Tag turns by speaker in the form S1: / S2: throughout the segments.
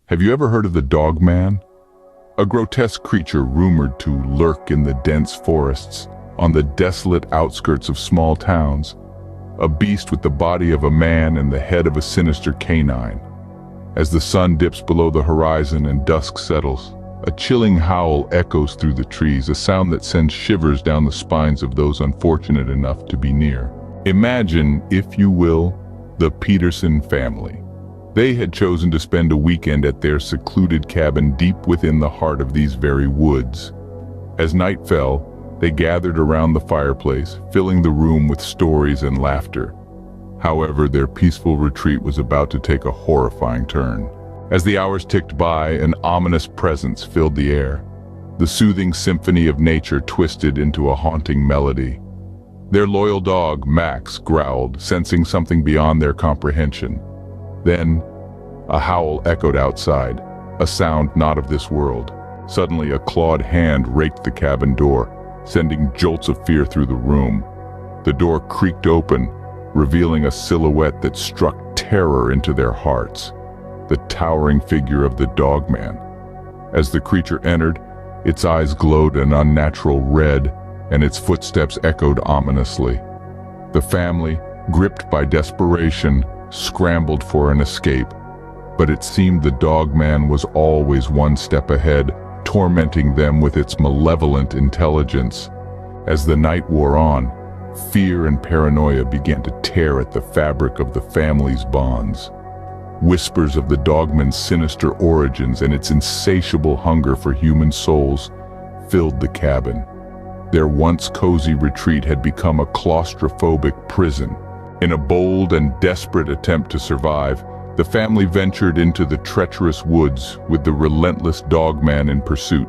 S1: Have you ever heard of the Dogman? A grotesque creature rumored to lurk in the dense forests on the desolate outskirts of small towns. A beast with the body of a man and the head of a sinister canine. As the sun dips below the horizon and dusk settles, a chilling howl echoes through the trees, a sound that sends shivers down the spines of those unfortunate enough to be near. Imagine, if you will, the Peterson family. They had chosen to spend a weekend at their secluded cabin deep within the heart of these very woods. As night fell, they gathered around the fireplace, filling the room with stories and laughter. However, their peaceful retreat was about to take a horrifying turn. As the hours ticked by, an ominous presence filled the air. The soothing symphony of nature twisted into a haunting melody. Their loyal dog, Max, growled, sensing something beyond their comprehension. Then, a howl echoed outside, a sound not of this world. Suddenly, a clawed hand raked the cabin door, sending jolts of fear through the room. The door creaked open, revealing a silhouette that struck terror into their hearts. The towering figure of the Dogman. As the creature entered, its eyes glowed an unnatural red, and its footsteps echoed ominously. The family, gripped by desperation, scrambled for an escape, but it seemed the Dogman was always one step ahead, tormenting them with its malevolent intelligence. As the night wore on, fear and paranoia began to tear at the fabric of the family's bonds. Whispers of the Dogman's sinister origins and its insatiable hunger for human souls filled the cabin. Their once cozy retreat had become a claustrophobic prison. In a bold and desperate attempt to survive, the family ventured into the treacherous woods with the relentless Dogman in pursuit.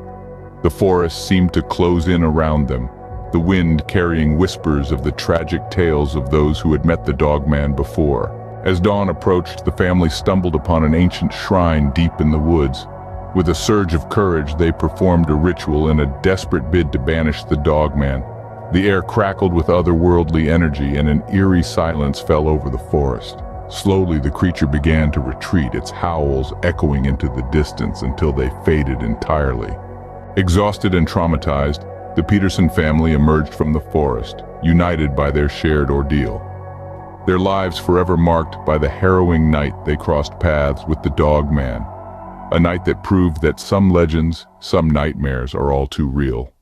S1: The forest seemed to close in around them, the wind carrying whispers of the tragic tales of those who had met the Dogman before. As dawn approached, the family stumbled upon an ancient shrine deep in the woods. With a surge of courage, they performed a ritual in a desperate bid to banish the Dogman. The air crackled with otherworldly energy, and an eerie silence fell over the forest. Slowly, the creature began to retreat, its howls echoing into the distance until they faded entirely. Exhausted and traumatized, the Peterson family emerged from the forest, united by their shared ordeal. Their lives forever marked by the harrowing night they crossed paths with the Dogman, a night that proved that some legends, some nightmares are all too real.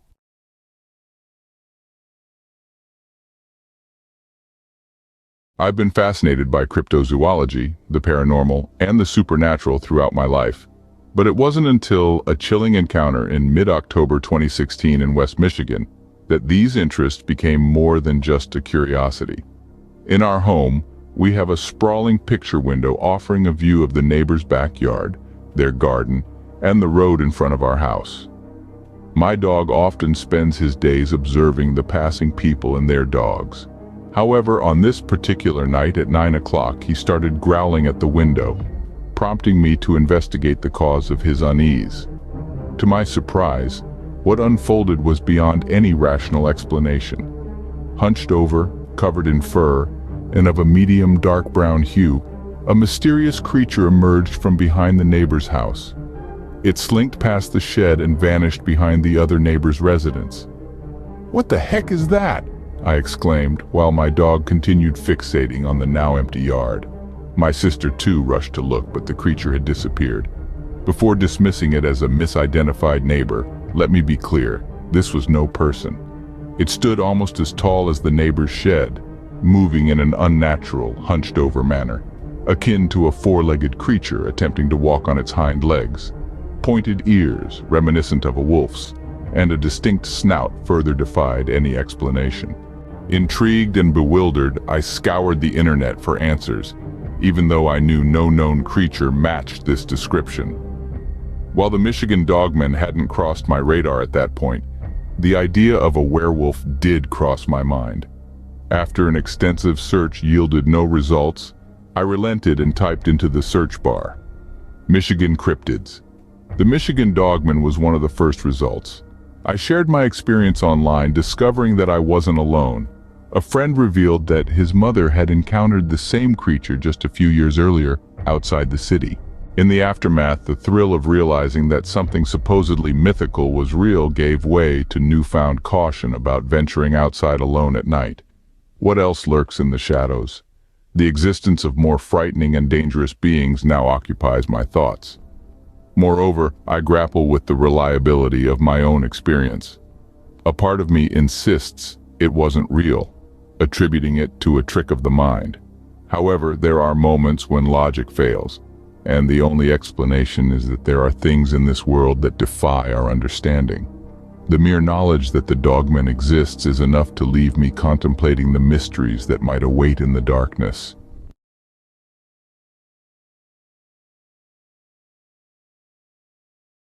S1: I've been fascinated by cryptozoology, the paranormal, and the supernatural throughout my life. But it wasn't until a chilling encounter in mid-October 2016 in West Michigan that these interests became more than just a curiosity. In our home, we have a sprawling picture window offering a view of the neighbor's backyard, their garden, and the road in front of our house. My dog often spends his days observing the passing people and their dogs. However, on this particular night at 9 o'clock, he started growling at the window, prompting me to investigate the cause of his unease. To my surprise, what unfolded was beyond any rational explanation. Hunched over, covered in fur, and of a medium dark brown hue, a mysterious creature emerged from behind the neighbor's house. It slinked past the shed and vanished behind the other neighbor's residence. "What the heck is that?" I exclaimed, while my dog continued fixating on the now empty yard. My sister too rushed to look, but the creature had disappeared. Before dismissing it as a misidentified neighbor, let me be clear, this was no person. It stood almost as tall as the neighbor's shed, moving in an unnatural, hunched-over manner, akin to a four-legged creature attempting to walk on its hind legs. Pointed ears, reminiscent of a wolf's, and a distinct snout further defied any explanation. Intrigued and bewildered, I scoured the internet for answers, even though I knew no known creature matched this description. While the Michigan Dogman hadn't crossed my radar at that point, the idea of a werewolf did cross my mind. After an extensive search yielded no results, I relented and typed into the search bar, Michigan cryptids. The Michigan Dogman was one of the first results. I shared my experience online, discovering that I wasn't alone. A friend revealed that his mother had encountered the same creature just a few years earlier outside the city. In the aftermath, the thrill of realizing that something supposedly mythical was real gave way to newfound caution about venturing outside alone at night. What else lurks in the shadows? The existence of more frightening and dangerous beings now occupies my thoughts. Moreover, I grapple with the reliability of my own experience. A part of me insists it wasn't real, attributing it to a trick of the mind. However, there are moments when logic fails, and the only explanation is that there are things in this world that defy our understanding. The mere knowledge that the Dogman exists is enough to leave me contemplating the mysteries that might await in the darkness.